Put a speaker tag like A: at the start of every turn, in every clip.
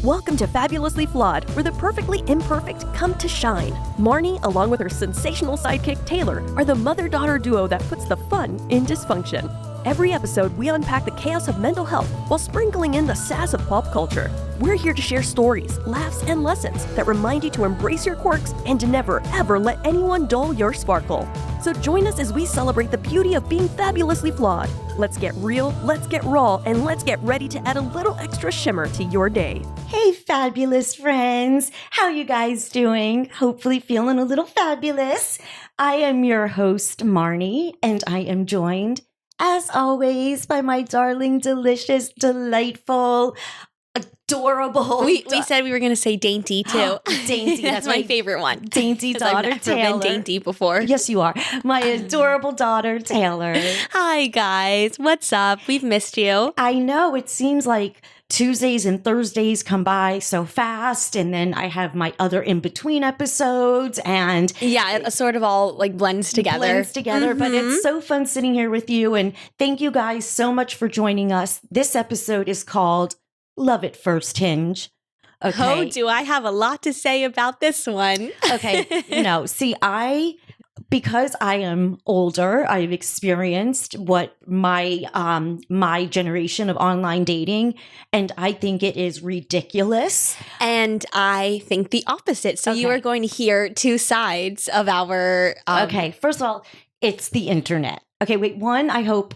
A: Welcome to Fabulously Flawed, where the perfectly imperfect come to shine. Marni, along with her sensational sidekick Taylor, are the mother-daughter duo that puts the fun in dysfunction. Every episode, we unpack the chaos of mental health while sprinkling in the sass of pop culture. We're here to share stories, laughs, and lessons that remind you to embrace your quirks and to never, ever let anyone dull your sparkle. So join us as we celebrate the beauty of being fabulously flawed. Let's get real, let's get raw, and let's get ready to add a little extra shimmer to your day.
B: Hey, fabulous friends. How you guys doing? Hopefully feeling a little fabulous. I am your host, Marni, and I am joined, as always, by my darling, delicious, delightful, adorable.
C: We said we were going to say dainty too.
B: Dainty.
C: That's my favorite one.
B: Dainty daughter
C: I've never
B: Taylor.
C: been dainty before.
B: Yes, you are. My adorable daughter Taylor.
C: Hi guys, what's up? We've missed you.
B: I know it seems like Tuesdays and Thursdays come by so fast, and then I have my other in-between episodes, and
C: Yeah, it sort of all like blends together.
B: But it's so fun sitting here with you, and thank you guys so much for joining us. This episode is called Love at First Hinge. Okay.
C: Oh, do I have a lot to say about this one?
B: Okay. Because I am older, I've experienced what my generation of online dating, and I think it is ridiculous.
C: And I think the opposite. So you
B: Okay.
C: are going to hear two sides of our
B: Okay, first of all, it's the internet. Okay, wait, one, I hope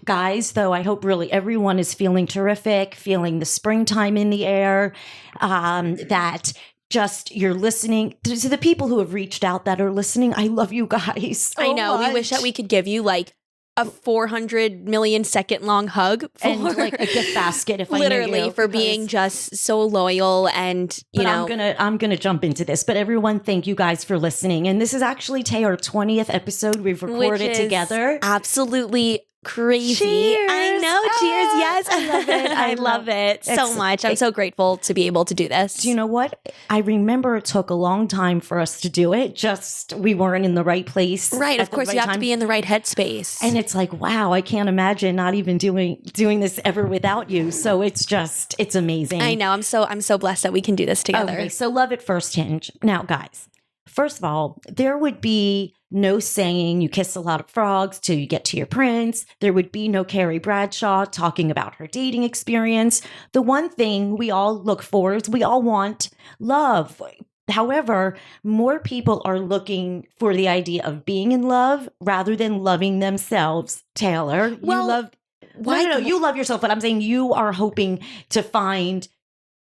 B: really everyone is feeling terrific, feeling the springtime in the air, that just you're listening. To the people who have reached out that are listening, I love you guys so
C: I know.
B: much.
C: We wish that we could give you like a 400 million second long hug
B: and like a gift basket if I knew
C: literally
B: you,
C: for
B: because-
C: being just so loyal and you
B: But
C: know.
B: I'm gonna jump into this. But everyone, thank you guys for listening. And this is actually our 20th episode we've recorded
C: Which is
B: together.
C: Absolutely crazy.
B: Cheers.
C: I know. Cheers. Yes.
B: I love it.
C: I love it so
B: It's-
C: much. I'm so grateful to be able to do this.
B: Do you know what? I remember it took a long time for us to do it. Just we weren't in the right place.
C: Right.
B: at
C: Of
B: the
C: course,
B: right
C: you have
B: time.
C: to be in the right headspace.
B: And it's like, wow, I can't imagine not even doing this ever without you. So it's amazing.
C: I know. I'm so blessed that we can do this together.
B: Okay, so love at first hinge. Now, guys, first of all, there would be no saying you kiss a lot of frogs till you get to your prince. There would be no Carrie Bradshaw talking about her dating experience. The one thing we all look for is we all want love. However, more people are looking for the idea of being in love rather than loving themselves. Taylor,
C: Well,
B: no, you love yourself, but I'm saying you are hoping to find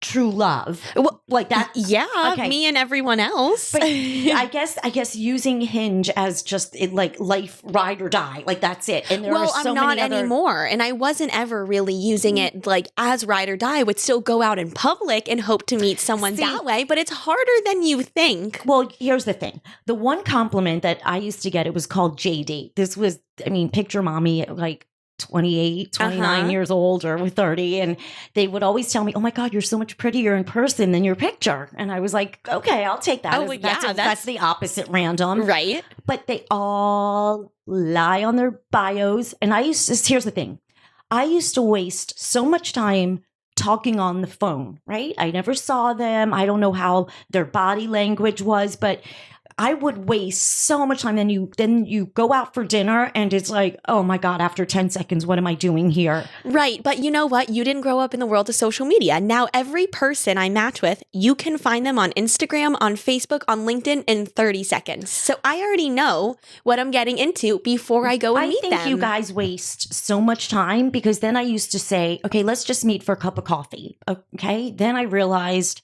B: true love.
C: Well,
B: Like that.
C: Yeah.
B: Okay.
C: Me and everyone else.
B: But I guess using Hinge as just like life ride or die, like that's it. And there are
C: Well,
B: so
C: I'm not
B: many other.
C: anymore. And I wasn't ever really using it like as ride or die. I would still go out in public and hope to meet someone
B: See-
C: that way. But it's harder than you think.
B: Well, here's the thing. The one compliment that I used to get, it was called JD. This was, picture mommy at like 28, 29
C: Uh-huh.
B: years old or 30. And they would always tell me, oh my God, you're so much prettier in person than your picture. And I was like, okay, I'll take that.
C: Oh, well, yeah,
B: that's the opposite random.
C: Right.
B: But they all lie on their bios. And here's the thing. I used to waste so much time talking on the phone, right? I never saw them. I don't know how their body language was, but I would waste so much time. Then you go out for dinner and it's like, oh my God, after 10 seconds, what am I doing here?
C: Right. But you know what? You didn't grow up in the world of social media. Now, every person I match with, you can find them on Instagram, on Facebook, on LinkedIn in 30 seconds. So I already know what I'm getting into before I go and meet them.
B: I think you guys waste so much time because then I used to say, okay, let's just meet for a cup of coffee. Okay. Then I realized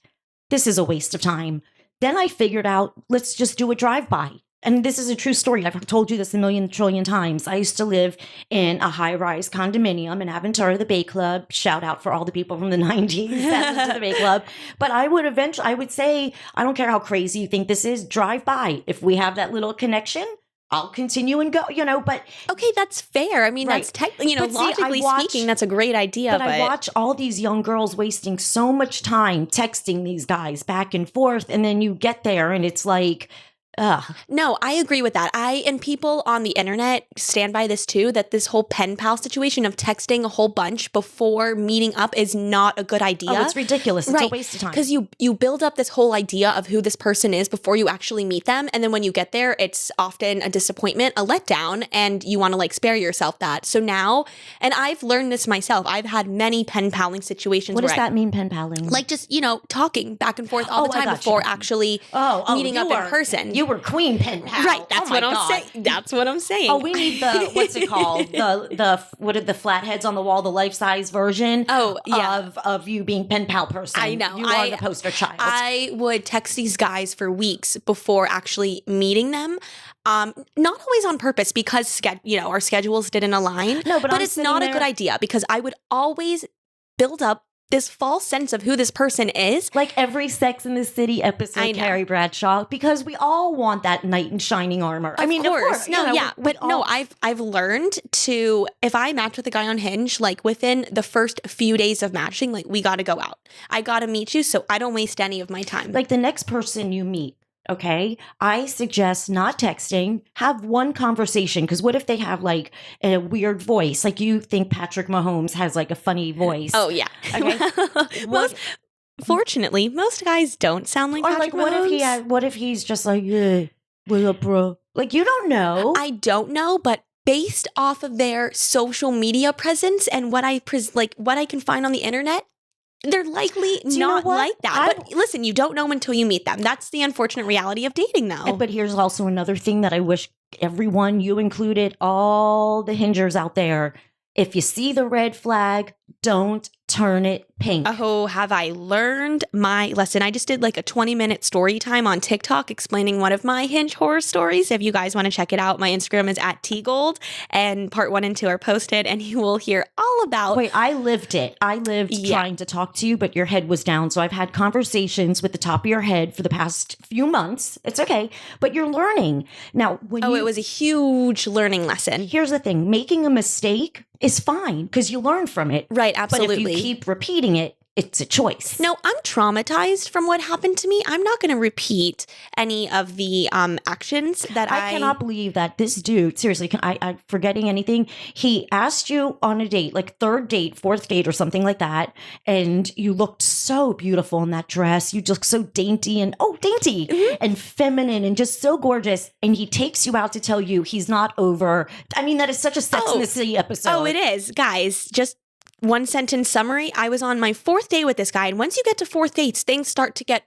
B: this is a waste of time. Then I figured out, let's just do a drive-by. And this is a true story. I've told you this a million trillion times. I used to live in a high-rise condominium in Aventura, the Bay Club. Shout out for all the people from the 90s that lived to the Bay Club. But I would say, I don't care how crazy you think this is, drive by. If we have that little connection, I'll continue and go, but
C: Okay, that's fair. I mean,
B: Right.
C: that's technically,
B: But see, I
C: logically
B: watch-
C: speaking, that's a great idea.
B: But I watch all these young girls wasting so much time texting these guys back and forth. And then you get there and it's like, ugh.
C: No, I agree with that. And people on the internet stand by this too, that this whole pen pal situation of texting a whole bunch before meeting up is not a good idea.
B: Oh, it's ridiculous. It's
C: Right.
B: a waste of time.
C: Because you build up this whole idea of who this person is before you actually meet them. And then when you get there, it's often a disappointment, a letdown, and you want to like spare yourself that. So now, and I've learned this myself, I've had many pen paling situations.
B: What does
C: where
B: that mean, pen paling?
C: like just, talking back and forth all
B: Oh,
C: the
B: I
C: time
B: got
C: before
B: you.
C: actually meeting
B: you
C: up in person.
B: You were queen pen pal.
C: Right. That's
B: Oh my
C: what I'm
B: God.
C: saying. That's what I'm saying.
B: Oh, we need the what's it called? What are the flatheads on the wall? The life size version.
C: Oh, yeah.
B: Of you being pen pal person.
C: I know.
B: You are the poster child.
C: I would text these guys for weeks before actually meeting them. Not always on purpose because our schedules didn't align.
B: No, but I'm
C: it's
B: sitting
C: not a
B: there-
C: good idea because I would always build up this false sense of who this person is.
B: Like every Sex in the City episode,
C: I know.
B: Carrie Bradshaw, because we all want that knight in shining armor.
C: Of course. No, yeah.
B: we
C: But no,
B: all-
C: I've learned to, if I match with a guy on Hinge, like within the first few days of matching, like we got to go out. I got to meet you so I don't waste any of my time.
B: like the next person you meet. Okay, I suggest not texting. Have one conversation because what if they have like a weird voice? Like you think Patrick Mahomes has like a funny voice?
C: Oh yeah.
B: Okay.
C: Fortunately, most guys don't sound like
B: Or
C: Patrick
B: like
C: Mahomes.
B: what if he's just like, yeah, what up, bro? Like you don't know.
C: I don't know, but based off of their social media presence and what I can find on the internet, they're likely
B: you know
C: not
B: what?
C: like that. But listen, you don't know until you meet them. That's the unfortunate reality of dating, though.
B: But here's also another thing that I wish everyone, you included, all the hingers out there, if you see the red flag, don't turn it pink.
C: Oh, have I learned my lesson? I just did like a 20-minute story time on TikTok explaining one of my Hinge horror stories. If you guys want to check it out, my Instagram is @tgold and part 1 and 2 are posted and you will hear all about.
B: Wait, I lived it. I lived
C: Yeah.
B: trying to talk to you, but your head was down. So I've had conversations with the top of your head for the past few months. It's okay, but you're learning. Now,
C: it was a huge learning lesson.
B: Here's the thing, making a mistake is fine because you learn from it.
C: Right,
B: But
C: absolutely.
B: if you keep repeating it, it's a choice.
C: No, I'm traumatized from what happened to me. I'm not going to repeat any of the actions that
B: I cannot believe that this dude, seriously, I forgetting anything, he asked you on a date, like third date, fourth date or something like that, and you looked so beautiful in that dress. You looked so dainty and and feminine and just so gorgeous, and he takes you out to tell you he's not over. I mean, that is such a Sex in the City episode.
C: Oh, it is. Guys, just one sentence summary. I was on my 4th date with this guy, and once you get to 4th dates, things start to get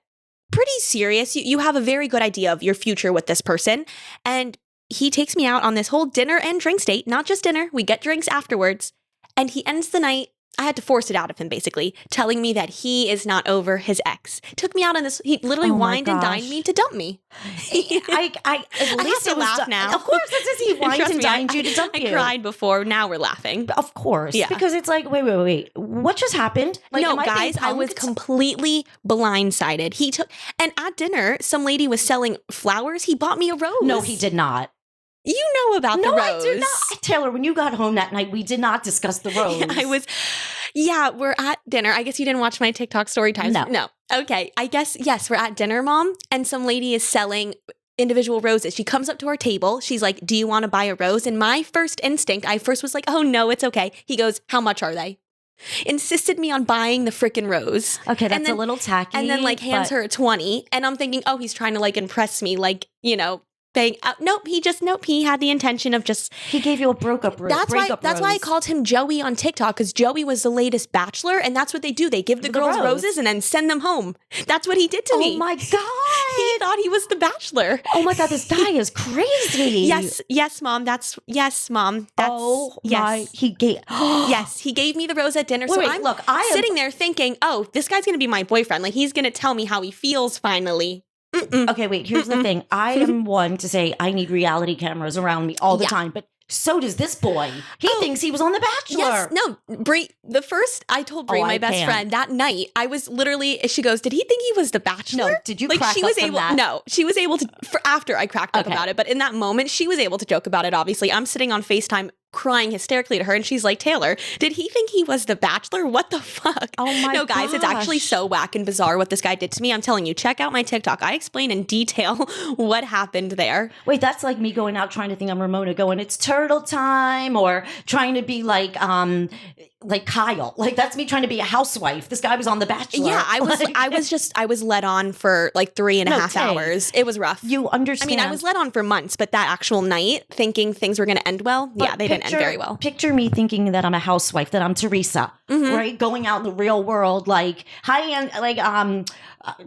C: pretty serious. You have a very good idea of your future with this person, and he takes me out on this whole dinner and drinks date. Not just dinner, we get drinks afterwards, and he ends the night. I had to force it out of him, basically, telling me that he is not over his ex. Took me out on this. He literally
B: Oh my
C: wined and dined
B: gosh.
C: me to dump me.
B: I at least
C: have to
B: it was
C: laugh now.
B: Of course, this is he wined
C: Trust
B: and
C: me,
B: dined you to dump you.
C: I cried before. Now we're laughing.
B: Of course,
C: Yeah.
B: because it's like, wait, what just happened? Like,
C: no,
B: am I being
C: guys, I was
B: punked?
C: completely blindsided. He took, and at dinner, some lady was selling flowers. He bought me a rose.
B: No, he did not.
C: You know about the
B: No,
C: rose.
B: I did not. Taylor, when you got home that night, we did not discuss the rose.
C: We're at dinner. I guess you didn't watch my TikTok story times.
B: No.
C: Okay. I guess, yes, we're at dinner, Mom, and some lady is selling individual roses. She comes up to our table. She's like, do you want to buy a rose? And my first instinct, I first was like, oh no, it's okay. He goes, how much are they? Insisted me on buying the frickin' rose.
B: Okay, that's
C: And then-
B: a little tacky.
C: And then like hands
B: but-
C: her a 20. And I'm thinking, oh, he's trying to like impress me. Like, paying out. Nope. He had the intention of just.
B: He gave you a breakup rose.
C: That's why I called him Joey on TikTok, because Joey was the latest bachelor, and that's what they do. They give the girls
B: rose.
C: roses and then send them home. That's what he did to me.
B: Oh my god!
C: He thought he was the bachelor.
B: Oh my god! This guy is crazy.
C: Yes, Mom. Yes, Mom.
B: Oh
C: yes.
B: my! He gave.
C: Yes, he gave me the rose at dinner.
B: Wait,
C: so I'm
B: look, I am-
C: sitting there thinking, oh, this guy's going to be my boyfriend. Like, he's going to tell me how he feels finally.
B: Okay, wait. Here's the thing. I am one to say I need reality cameras around me all the
C: Yeah.
B: time, but so does this boy. He thinks he was on The Bachelor.
C: Yes, no, Brie, I told Brie,
B: Oh,
C: my
B: I
C: best
B: can't.
C: friend, that night, I was literally, she goes, did he think he was the bachelor?
B: No, did you
C: like
B: crack
C: she
B: up
C: was
B: from
C: able
B: that?
C: No, she was able to, for after I cracked up
B: Okay.
C: about it, but in that moment, she was able to joke about it, obviously. I'm sitting on FaceTime crying hysterically to her. And she's like, Taylor, did he think he was the Bachelor? What the fuck?
B: Oh my
C: No, guys, it's actually
B: gosh.
C: so whack and bizarre what this guy did to me. I'm telling you, check out my TikTok. I explain in detail what happened there.
B: Wait, that's like me going out trying to think I'm Ramona going, it's turtle time, or trying to be like Kyle. Like that's me trying to be a housewife. This guy was on The Bachelor.
C: Yeah, I was led on for like 3.5
B: Tay,
C: hours. It was rough.
B: You understand.
C: I mean, I was led on for months, but that actual night, thinking things were going to end well,
B: But
C: yeah, they didn't end very well.
B: Picture me thinking that I'm a housewife, that I'm Teresa, right? Going out in the real world, like, hi, and like,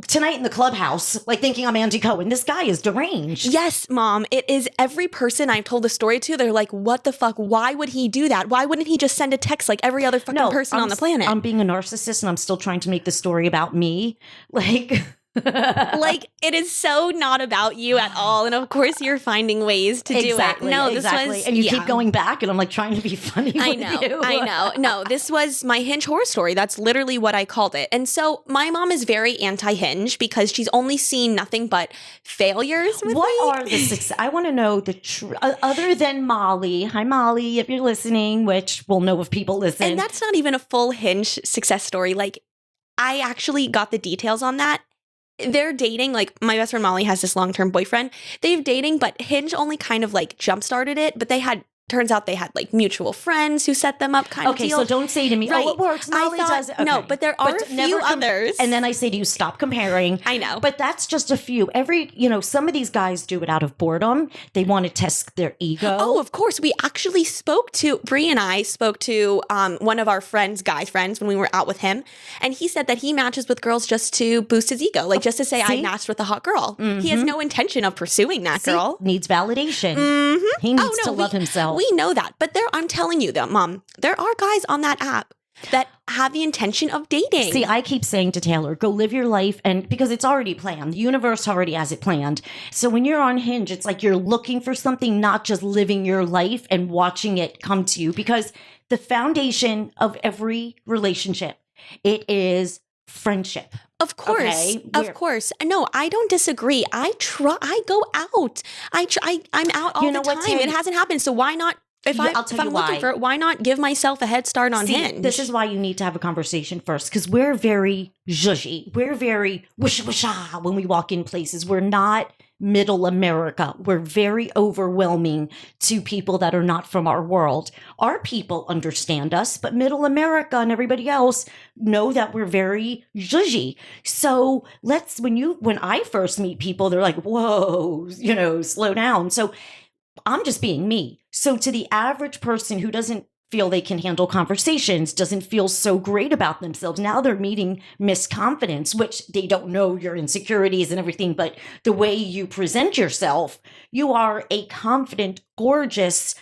B: tonight in the clubhouse, like thinking I'm Andy Cohen. This guy is deranged.
C: Yes, Mom. It is every person I've told the story to. They're like, what the fuck? Why would he do that? Why wouldn't he just send a text like every other fucking person on the planet?
B: I'm being a narcissist and I'm still trying to make the story about me. Like,
C: like, it is so not about you at all. And of course, you're finding ways to do it. No, this was.
B: And you keep going back and I'm like trying to be funny with you.
C: I know. No, this was my Hinge horror story. That's literally what I called it. And so my mom is very anti-Hinge because she's only seen nothing but failures with me.
B: What are the success? I want to know the other than Molly. Hi, Molly, if you're listening, which we'll know if people listen.
C: And that's not even a full Hinge success story. Like, I actually got the details on that. They're dating, like my best friend Molly has this long-term boyfriend. They've dating, but Hinge only kind of like jump-started it. But turns out they had like mutual friends who set them up kind of deal.
B: Okay, so don't say to me,
C: right.
B: oh, it works. Molly does it. Okay.
C: No, but there are a few others.
B: And then I say to you, stop comparing.
C: I know.
B: But that's just a few. Some of these guys do it out of boredom. They want to test their ego.
C: Oh, of course. We actually Bree and I spoke to one of our guy friends, when we were out with him. And he said that he matches with girls just to boost his ego. Like just to say, I matched with a hot girl. Mm-hmm. He has no intention of pursuing that girl.
B: Needs validation.
C: Mm-hmm.
B: He needs to love himself.
C: We know that. But I'm telling you though, Mom, there are guys on that app that have the intention of dating.
B: See, I keep saying to Taylor, go live your life, and because it's already planned. The universe already has it planned. So when you're on Hinge, it's like you're looking for something, not just living your life and watching it come to you. Because the foundation of every relationship, it is friendship.
C: Of course. Okay? Of course. No, I don't disagree. I go out. I'm out all the time. It hasn't happened. So why not? If I'm looking for it, why not give myself a head start on Hinge?
B: This is why you need to have a conversation first, because we're very zhuzhy. We're very wisha when we walk in places. We're not middle America. We're very overwhelming to people that are not from our world. Our people understand us, but middle America and everybody else know that we're very zhuzhy. So when I first meet people, they're like, whoa, slow down. So I'm just being me. So to the average person who doesn't feel they can handle conversations, doesn't feel so great about themselves, now they're meeting misconfidence, which they don't know your insecurities and everything, but the way you present yourself, you are a confident, gorgeous,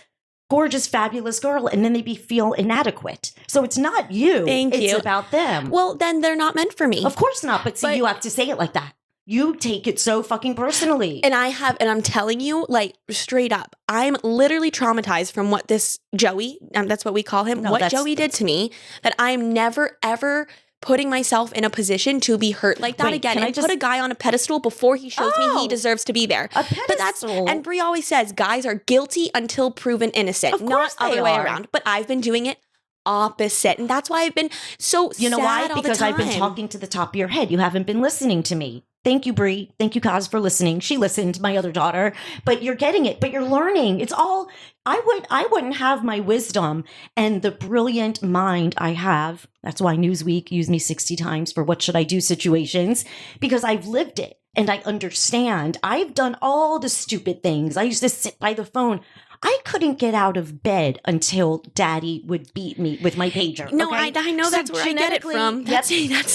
B: fabulous girl, and then they feel inadequate. So it's not you. It's about them.
C: Well, then they're not meant for me.
B: Of course not. But see, you have to say it like that. You take it so fucking personally.
C: And I'm telling you, like, straight up, I'm literally traumatized from what this Joey, that's what we call him, what Joey did to me, that I'm never, ever putting myself in a position to be hurt like that again. And put a guy on a pedestal before he shows me he deserves to be there.
B: A pedestal.
C: And Brie always says, guys are guilty until proven innocent. Not other way around. But I've been doing it opposite. And that's why I've been so sad all the time. You know why?
B: Because I've been talking to the top of your head. You haven't been listening to me. Thank you, Brie. Thank you, Kaz, for listening. She listened, my other daughter. But you're getting it. But you're learning. It's all, I wouldn't have my wisdom and the brilliant mind I have. That's why Newsweek used me 60 times for what should I do situations, because I've lived it and I understand. I've done all the stupid things. I used to sit by the phone. I couldn't get out of bed until Daddy would beat me with my pager.
C: No,
B: okay?
C: I know that's where I get it from. That's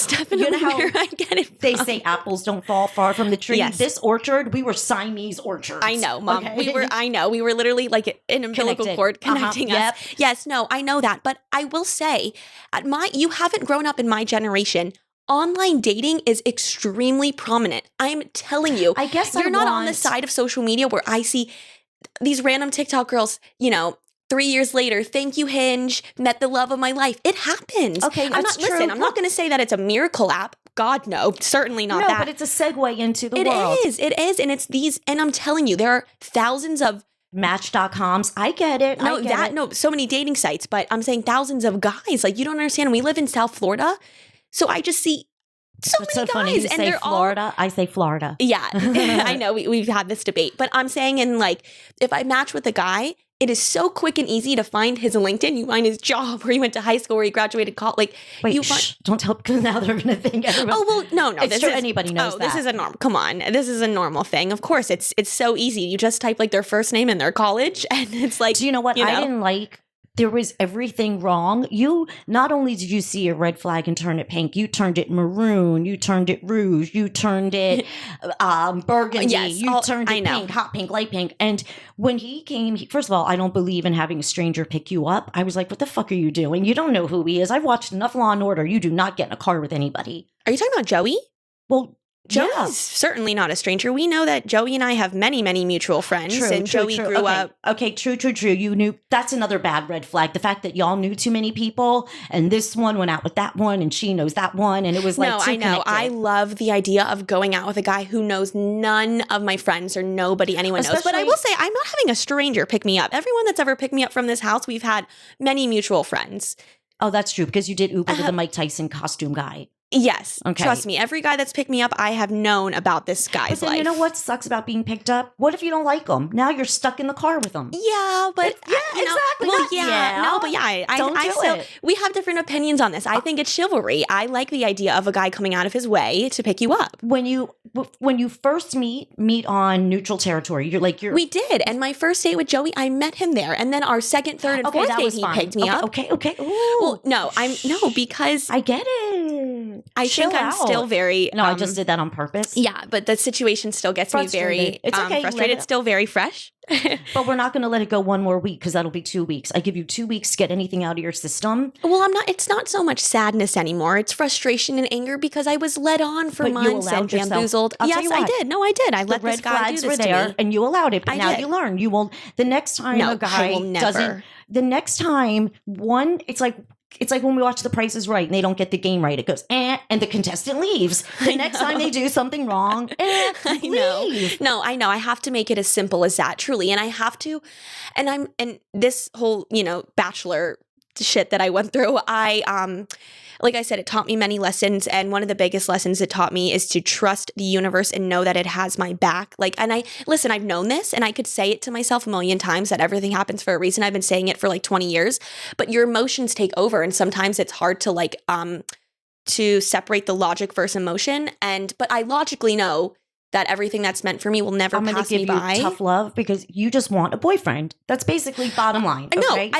C: definitely where I get it from.
B: They say apples don't fall far from the tree. Yes. This orchard, we were Siamese orchards.
C: I know, Mom. Okay? We were literally like an umbilical cord connecting us. Yep. Yes, no, I know that. But I will say, you haven't grown up in my generation. Online dating is extremely prominent. I'm telling you.
B: I guess
C: you're not on the side of social media where I see these random TikTok girls, 3 years later, thank you, Hinge, met the love of my life. It happens.
B: Okay, that's true.
C: Listen, I'm not going to say that it's a miracle app. God, no, certainly not that.
B: No, but it's a segue into the world.
C: It is. And it's and I'm telling you, there are thousands of
B: Match.coms. I get it.
C: No,
B: I get it.
C: so many dating sites, but I'm saying thousands of guys. Like, you don't understand. We live in South Florida, so I just see so
B: That's
C: many
B: so funny.
C: guys,
B: You
C: and
B: say
C: they're
B: Florida. I say Florida.
C: Yeah, I know we've had this debate, but I'm saying if I match with a guy, it is so quick and easy to find his LinkedIn. You find his job, where he went to high school, where he graduated college. Like,
B: Wait,
C: you find,
B: don't tell, because now they're going to think everybody.
C: oh well, no,
B: it's true. Anybody knows that.
C: This is a norm. Come on, this is a normal thing. Of course, it's so easy. You just type like their first name and their college, and it's like.
B: Do you know what I didn't like? There was everything wrong. You not only did you see a red flag and turn it pink, you turned it maroon, you turned it rouge, you turned it burgundy,
C: yes,
B: you turned it pink, hot pink, light pink. And when he came, first of all, I don't believe in having a stranger pick you up. I was like, what the fuck are you doing? You don't know who he is. I've watched enough Law and Order. You do not get in a car with anybody.
C: Are you talking about Joey?
B: Well,
C: Joey's certainly not a stranger. We know that Joey and I have many, many mutual friends. Joey grew up.
B: Okay, true. You knew. That's another bad red flag. The fact that y'all knew too many people, and this one went out with that one, and she knows that one, and it was like,
C: no,
B: too
C: I know.
B: connected.
C: I love the idea of going out with a guy who knows none of my friends or nobody anyone knows. But I will say, I'm not having a stranger pick me up. Everyone that's ever picked me up from this house, we've had many mutual friends.
B: Oh, that's true, because you did Uber to the Mike Tyson costume guy.
C: Yes.
B: Okay.
C: Trust me. Every guy that's picked me up, I have known about this guy's
B: But then
C: life.
B: you know what sucks about being picked up? What if you don't like them? Now you're stuck in the car with them.
C: Yeah, but
B: exactly.
C: Well,
B: Not
C: yeah, no, but yeah, I still, we have different opinions on this. I think it's chivalry. I like the idea of a guy coming out of his way to pick you up.
B: When you first meet on neutral territory,
C: We did, and my first date with Joey, I met him there, and then our second, third, and fourth date, he picked me up.
B: Okay.
C: Well,
B: Ooh.
C: no, because
B: I get it.
C: I think I'm still very.
B: No, I just did that on purpose.
C: Yeah, but the situation still gets me very
B: It's okay,
C: frustrated. It's still very fresh.
B: But we're not going to let it go one more week, because that'll be 2 weeks. I give you 2 weeks to get anything out of your system.
C: Well, it's not so much sadness anymore. It's frustration and anger, because I was led on for months and bamboozled.
B: Yes,
C: I did. No, I did. I let this guy do this to me.
B: And you allowed it. But now you learn. You will, the next time a guy doesn't, the next time it's like when we watch The Price is Right and they don't get the game right. It goes, and the contestant leaves. The next time they do something wrong,
C: I know.
B: leave.
C: No, I know. I have to make it as simple as that, truly. And I have to, and this whole, bachelor shit that I went through, like I said, it taught me many lessons. And one of the biggest lessons it taught me is to trust the universe and know that it has my back. I've known this, and I could say it to myself a million times that everything happens for a reason. I've been saying it for like 20 years, but your emotions take over. And sometimes it's hard to separate the logic versus emotion. But I logically know that everything that's meant for me will never pass me by.
B: I'm going to give you tough love because you just want a boyfriend. That's basically bottom line. Okay?
C: No,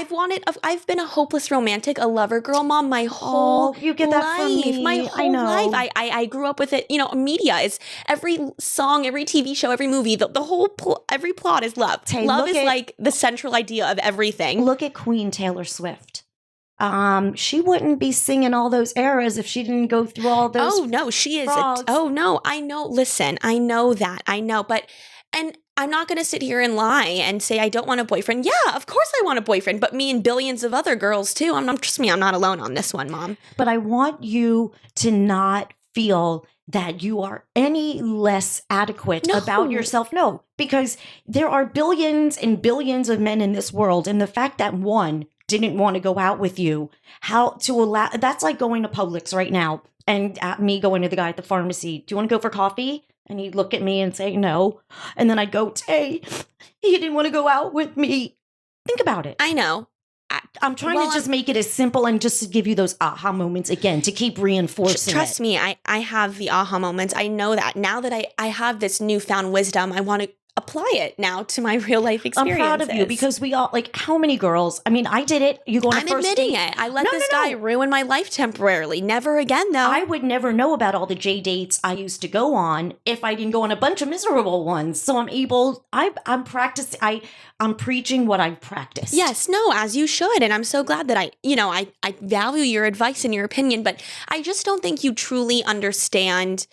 C: I've been a hopeless romantic, a lover girl, mom, my whole
B: you get that
C: life.
B: from me.
C: My whole life. I grew up with it. Media is every song, every TV show, every movie, the whole, every plot is love.
B: Hey,
C: love is like the central idea of everything.
B: Look at Queen Taylor Swift. She wouldn't be singing all those eras if she didn't go through all those.
C: Oh no, she is.
B: frogs.
C: I know. Listen, I know that. I know, and I'm not going to sit here and lie and say I don't want a boyfriend. Yeah, of course I want a boyfriend, but me and billions of other girls too. Trust me, I'm not alone on this one, Mom.
B: But I want you to not feel that you are any less adequate about yourself. No, because there are billions and billions of men in this world, and the fact that one didn't want to go out with you, that's like going to Publix right now and me going to the guy at the pharmacy. Do you want to go for coffee? And he'd look at me and say no. And then I'd go, hey, he didn't want to go out with me. Think about it.
C: I know.
B: I'm trying to just make it as simple and just to give you those aha moments again, to keep reinforcing
C: Trust me, I have the aha moments. I know that. Now that I have this newfound wisdom, I want to apply it now to my real life experiences.
B: I'm proud of you because we all, how many girls, I did it. You go on a first
C: admitting
B: date.
C: it. I let this guy ruin my life temporarily. Never again, though.
B: I would never know about all the J dates I used to go on if I didn't go on a bunch of miserable ones. So I'm practicing, I'm preaching what I've practiced.
C: Yes, no, as you should. And I'm so glad that I value your advice and your opinion, but I just don't think you truly understand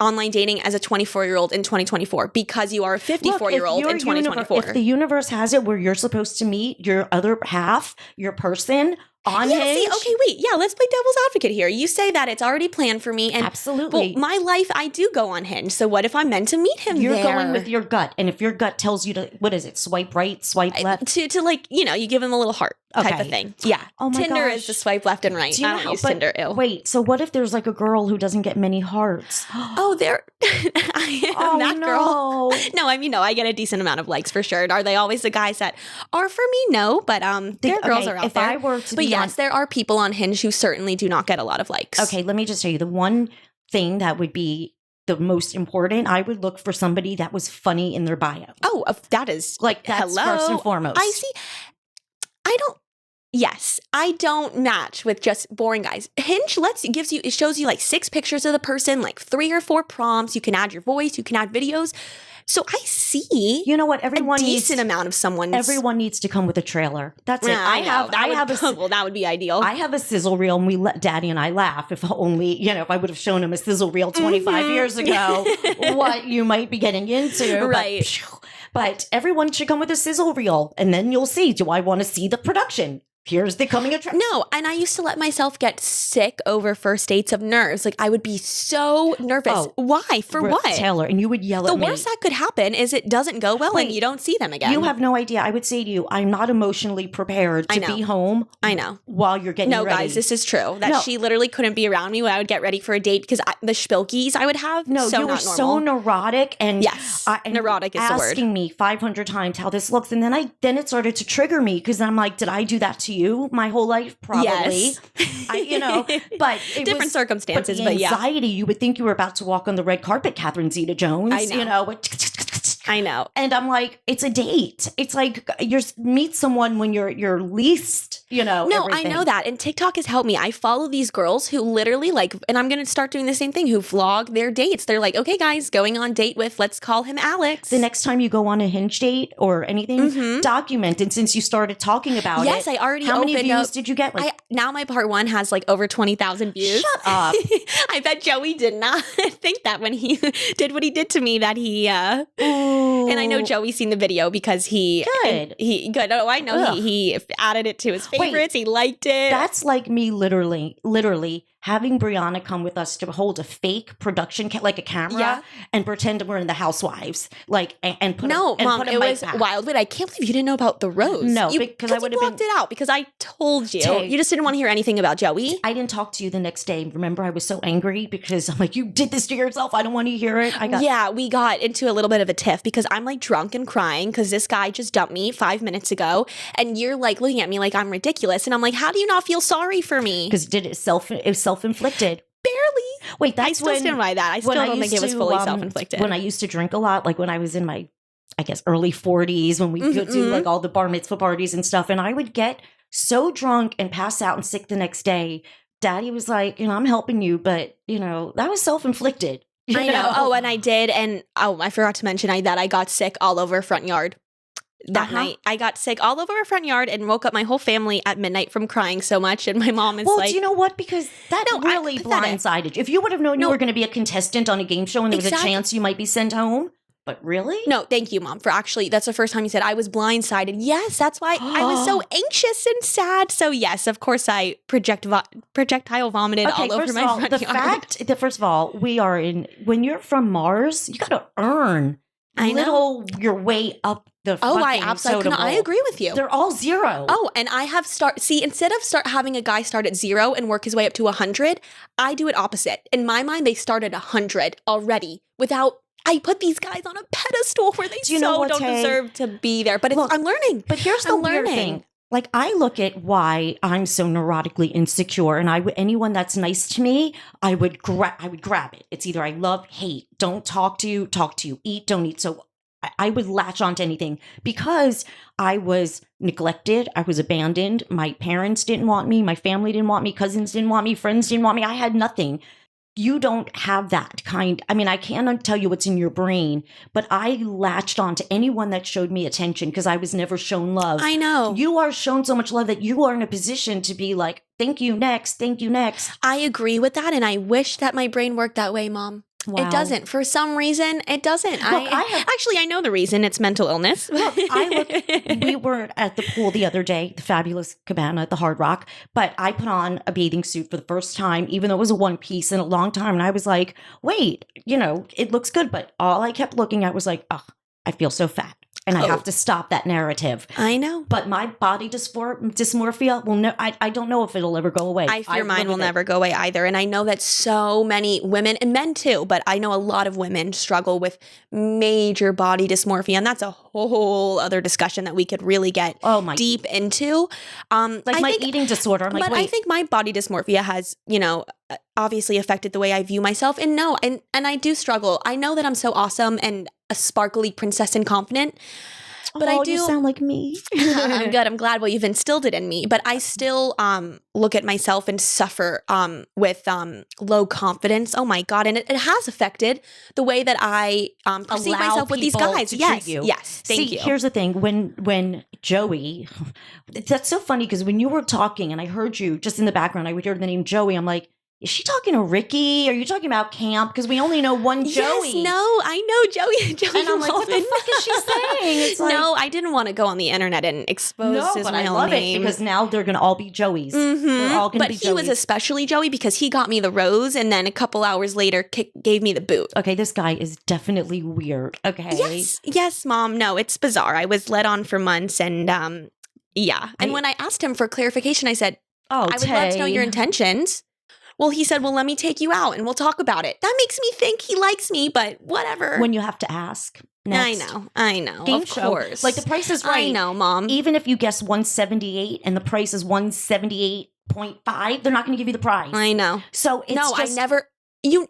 C: online dating as a 24-year-old in 2024 because you are a 54-year-old in 2024.
B: If the universe has it where you're supposed to meet your other half, your person, on
C: Yeah,
B: Hinge.
C: see, okay, wait. Yeah, let's play devil's advocate here. You say that it's already planned for me. And
B: Absolutely.
C: well, my life, I do go on Hinge. So what if I'm meant to meet him
B: You're
C: there?
B: going with your gut. And if your gut tells you to, what is it? Swipe right, swipe left.
C: To like, you give him a little heart type
B: Okay.
C: of thing. Yeah.
B: Oh my
C: Tinder
B: gosh.
C: is the swipe left and right.
B: Do you
C: I
B: know
C: don't
B: how-
C: use
B: but
C: Tinder. Ew.
B: Wait, so what if there's like a girl who doesn't get many hearts?
C: Oh, there. I am that girl. No, I mean, no, I get a decent amount of likes for sure. Are they always the guys that are for me? No, but there girls are out
B: if
C: there.
B: I were to
C: But
B: be
C: yes, there are people on Hinge who certainly do not get a lot of likes.
B: Okay, let me just tell you the one thing that would be the most important. I would look for somebody that was funny in their bio.
C: Oh, that is
B: Like that's
C: hello.
B: first and foremost.
C: I see. Yes, I don't match with just boring guys. Hinge it shows you like 6 pictures of the person, like 3 or 4 prompts. You can add your voice, you can add videos. So I see
B: You know what?
C: a decent amount of someone's.
B: Everyone needs to come with a trailer. That's it.
C: Yeah, I have
B: a
C: well, that would be ideal.
B: I have a sizzle reel, and we let Daddy and I laugh. If only, if I would have shown him a sizzle reel 25 years ago, what you might be getting into.
C: Right.
B: But everyone should come with a sizzle reel, and then you'll see, do I want to see the production? Here's the coming attraction.
C: No, and I used to let myself get sick over first dates of nerves. Like I would be so nervous.
B: Oh,
C: Why? For what?
B: Taylor, and you would yell
C: The
B: at me.
C: worst that could happen is it doesn't go well and
B: Wait,
C: you don't see them again.
B: You have no idea. I would say to you, I'm not emotionally prepared to be home.
C: I know.
B: While you're getting
C: No,
B: ready.
C: guys, this is true. That
B: No.
C: she literally couldn't be around me when I would get ready for a date because the spilkies I would have.
B: No,
C: so
B: you were
C: not
B: so
C: normal.
B: neurotic, and
C: Yes,
B: and
C: neurotic is the word.
B: asking me 500 times how this looks, and then it started to trigger me because I'm like, did I do that to you my whole life? Probably.
C: Yes.
B: But it
C: Different
B: was,
C: circumstances,
B: but
C: but
B: the
C: yeah.
B: anxiety, you would think you were about to walk on the red carpet, Catherine Zeta-Jones.
C: I know. I know.
B: And I'm like, it's a date. It's like you meet someone when you're least,
C: No,
B: everything.
C: I know that. And TikTok has helped me. I follow these girls who literally and I'm going to start doing the same thing, who vlog their dates. They're like, okay, guys, going on date with, let's call him Alex.
B: The next time you go on a Hinge date or anything, document. And since you started talking about
C: yes, I already
B: how many
C: opened
B: views
C: up.
B: did you get?
C: Now my part 1 has like over 20,000 views.
B: Shut up.
C: I bet Joey did not think that when he did what he did to me that he and I know Joey's seen the video because he good. Oh, I know he added it to his favorites. He liked it.
B: That's like me literally having Brianna come with us to hold a fake production, like a camera, and pretend we're in the Housewives, and put
C: Mom,
B: put a
C: it
B: mic
C: was
B: back.
C: wild. Wait, I can't believe you didn't know about the rose.
B: No, because I would have
C: blocked it out because I told you.
B: Tay.
C: You just didn't want to hear anything about Joey.
B: I didn't talk to you the next day. Remember, I was so angry because I'm like, you did this to yourself. I don't want to hear it.
C: We got into a little bit of a tiff because I'm like drunk and crying because this guy just dumped me 5 minutes ago, and you're like looking at me like I'm ridiculous, and I'm like, how do you not feel sorry for me?
B: Because it was self-inflicted.
C: Barely.
B: Wait, that's
C: I still stand by that. I still don't think it was fully self-inflicted.
B: When I used to drink a lot, like when I was in my, I guess, early 40s, when we would do like all the bar mitzvah parties and stuff, and I would get so drunk and pass out and sick the next day. Daddy was like, I'm helping you, but that was self-inflicted.
C: I know. Oh, and I did, and I forgot to mention that I got sick all over front yard. That night, I got sick all over our front yard and woke up my whole family at midnight from crying so much. And my mom is
B: well,
C: like,
B: do you know what? Because that really blindsided you. If you would have known you were going to be a contestant on a game show and there was a chance you might be sent home, but really?
C: No, thank you, Mom, for that's the first time you said I was blindsided. Yes, that's why I was so anxious and sad. So yes, of course, I projectile vomited all over my front yard.
B: First of all, when you're from Mars, you got to earn your way up the fucking
C: I absolutely I agree with you.
B: They're all 0.
C: Oh, and I have instead of having a guy start at 0 and work his way up to 100, I do it opposite. In my mind, they start at 100 already I put these guys on a pedestal where they don't deserve to be there. But I'm learning.
B: But here's the weird thing. Like, I look at why I'm so neurotically insecure, and anyone that's nice to me, I would grab it. It's either I love, hate, don't talk to you, eat, don't eat. So I would latch onto anything because I was neglected. I was abandoned. My parents didn't want me. My family didn't want me. Cousins didn't want me. Friends didn't want me. I had nothing. You don't have that kind. I mean, I can't tell you what's in your brain, but I latched on to anyone that showed me attention because I was never shown love.
C: I know.
B: You are shown so much love that you are in a position to be like, thank you, next. Thank you, next.
C: I agree with that. And I wish that my brain worked that way, Mom.
B: Wow.
C: It doesn't. For some reason, it doesn't.
B: Look,
C: Actually, I know the reason. It's mental illness.
B: Look, we were at the pool the other day, the Fabulous Cabana at the Hard Rock, but I put on a bathing suit for the first time, even though it was a one piece in a long time. And I was like, wait, it looks good. But all I kept looking at was like, oh, I feel so fat. And I have to stop that narrative.
C: I know.
B: But my body dysmorphia will I don't know if it'll ever go away.
C: I fear mine will never go away either. And I know that so many women, and men too, but I know a lot of women struggle with major body dysmorphia. And that's a whole other discussion that we could really get deep into.
B: Eating disorder. I'm like,
C: but
B: wait.
C: I think my body dysmorphia has, obviously affected the way I view myself. And I do struggle. I know that I'm so awesome and a sparkly princess and confident. But I do
B: you sound like me.
C: I'm good. I'm glad. Well, you've instilled it in me. But I still look at myself and suffer with low confidence. Oh my God. And it has affected the way that I perceive myself with these guys. Yes. Yes. Thank you.
B: Here's the thing. When Joey, that's so funny because when you were talking and I heard you just in the background, I would hear the name Joey. I'm like, is she talking to Ricky? Are you talking about camp? Because we only know one Joey.
C: Yes, no, I know Joey.
B: And I'm like, what the fuck is she saying? It's like,
C: no, I didn't want to go on the internet and expose his
B: but
C: real
B: I love
C: name.
B: it because now they're going to all be Joeys.
C: Mm-hmm.
B: They're all going to be
C: But he was
B: Joeys.
C: especially Joey because he got me the rose and then a couple hours later gave me the boot.
B: Okay, this guy is definitely weird. Okay.
C: Yes, Mom. No, it's bizarre. I was led on for months and yeah. And when I asked him for clarification, I said, I would love to know your intentions. Well, he said, well, let me take you out and we'll talk about it. That makes me think he likes me, but whatever.
B: When you have to ask. Next.
C: I know.
B: Game
C: of
B: show.
C: course.
B: Like the price is right.
C: I know, Mom.
B: Even if you guess 178 and the price is 178.5, they're not going to give you the prize.
C: I know.
B: So it's
C: no,
B: just,
C: I never. You.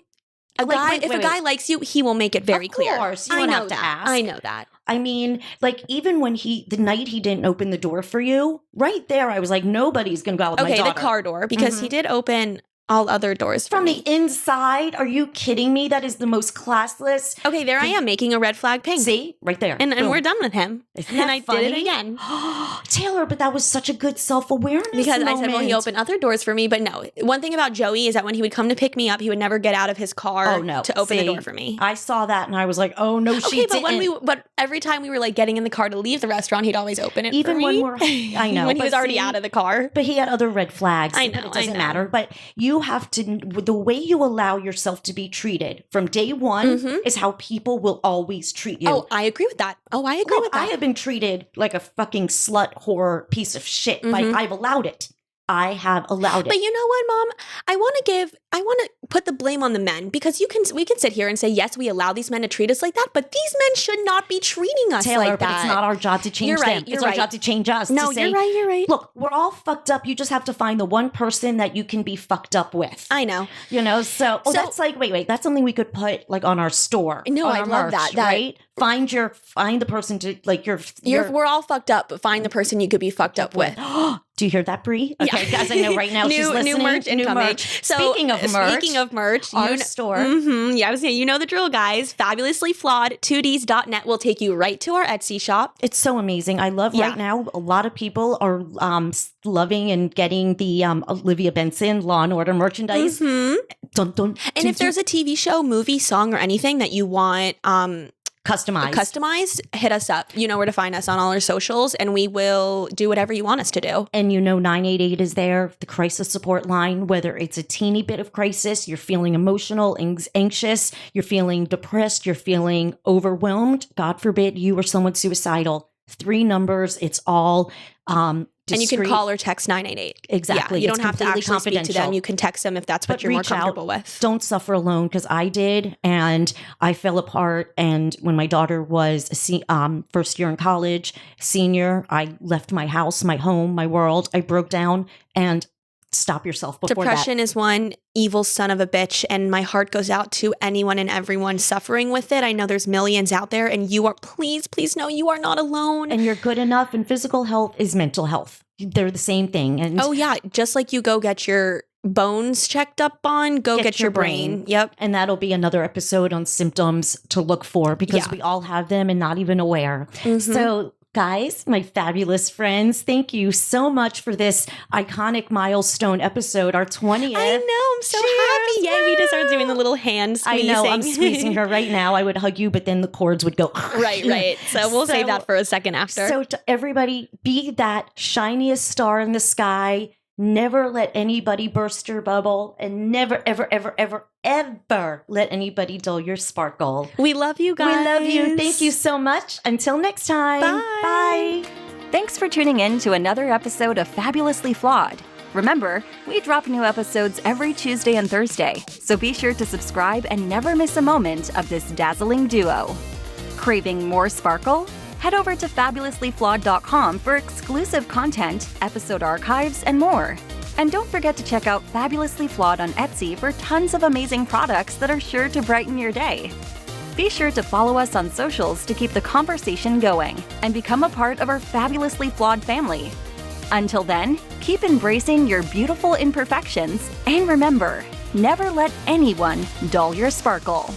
C: A guy,
B: wait,
C: if a guy likes you, he will make it very clear.
B: Of course, you don't have to ask.
C: I know that.
B: I mean, like even when the night he didn't open the door for you, right there, I was like, nobody's going to go out with my daughter.
C: Okay, the car door, because he did open all other doors
B: from the inside. Are you kidding me? That is the most classless.
C: Okay, there I am making a red flag pink.
B: See, right there,
C: and we're done with him.
B: Isn't that
C: and I
B: funny?
C: did it again,
B: Taylor. But that was such a good self-awareness
C: because
B: moment.
C: I said, well, he opened other doors for me. But no, one thing about Joey is that when he would come to pick me up, he would never get out of his car to open the door for me.
B: I saw that and I was like, oh no, she didn't.
C: But every time we were like getting in the car to leave the restaurant, he'd always open it.
B: Even
C: for
B: when
C: me.
B: we're, I know,
C: when he was already out of the car.
B: But he had other red flags.
C: I know,
B: it doesn't matter. But you have to. The way you allow yourself to be treated from day one is how people will always treat you.
C: Oh, I agree with that. I agree with that.
B: I have been treated like a fucking slut whore piece of shit. Like I've allowed it. I have allowed it.
C: But you know what, Mom? I want to put the blame on the men because we can sit here and say, yes, we allow these men to treat us like that, but these men should not be treating us
B: Taylor,
C: like that.
B: But it's not our job to change them. It's our job to change us.
C: No, you're right. You're right.
B: Look, we're all fucked up. You just have to find the one person that you can be fucked up with.
C: I know.
B: So that's like, wait, that's something we could put like on our store.
C: No, I love that.
B: Right? Find the person to like
C: we're all fucked up, but find the person you could be fucked up with.
B: Do you hear that, Bree? Okay,
C: yeah.
B: guys, I know right now she's listening.
C: New merch incoming.
B: So, speaking of merch,
C: our
B: store.
C: Yeah, I was saying, you know the drill, guys. Fabulously Flawed, 2ds.net will take you right to our Etsy shop.
B: It's so amazing. I love right now, a lot of people are loving and getting the Olivia Benson Law and Order merchandise.
C: And if there's a TV show, movie, song, or anything that you want customized, hit us up. You know where to find us on all our socials, and we will do whatever you want us to do.
B: And 988 is there, the crisis support line, whether it's a teeny bit of crisis, you're feeling emotional, anxious, you're feeling depressed, you're feeling overwhelmed, God forbid you or someone suicidal. 3 numbers, it's all
C: and you can call or text 988.
B: Exactly.
C: Yeah, you don't have to actually speak to them. You can text them if that's what you're more comfortable with.
B: Don't suffer alone, because I did, and I fell apart. And when my daughter was first year in college, senior, I left my house, my home, my world. I broke down. And stop yourself before
C: Depression is one evil son of a bitch, and my heart goes out to anyone and everyone suffering with it. I know there's millions out there, and you are, please know you are not alone.
B: And you're good enough, and physical health is mental health. They're the same thing. And
C: oh yeah, just like you go get your bones checked up on, go get your brain. Yep.
B: And that'll be another episode on symptoms to look for, because we all have them and not even aware. So guys, my fabulous friends, thank you so much for this iconic milestone episode, our 20th.
C: I know, I'm so happy. Yay, we just started doing the little hand
B: I
C: squeezing.
B: know, I'm squeezing her right now. I would hug you, but then the cords would go.
C: Right. So we'll save that for a second after.
B: So to everybody, be that shiniest star in the sky. Never let anybody burst your bubble, and never, ever, ever, ever, ever let anybody dull your sparkle.
C: We love you guys.
B: We love you. Thank you so much. Until next time.
C: Bye.
B: Bye.
A: Thanks for tuning in to another episode of Fabulously Flawed. Remember, we drop new episodes every Tuesday and Thursday, so be sure to subscribe and never miss a moment of this dazzling duo. Craving more sparkle? Head over to fabulouslyflawed.com for exclusive content, episode archives, and more. And don't forget to check out Fabulously Flawed on Etsy for tons of amazing products that are sure to brighten your day. Be sure to follow us on socials to keep the conversation going and become a part of our Fabulously Flawed family. Until then, keep embracing your beautiful imperfections, and remember, never let anyone dull your sparkle.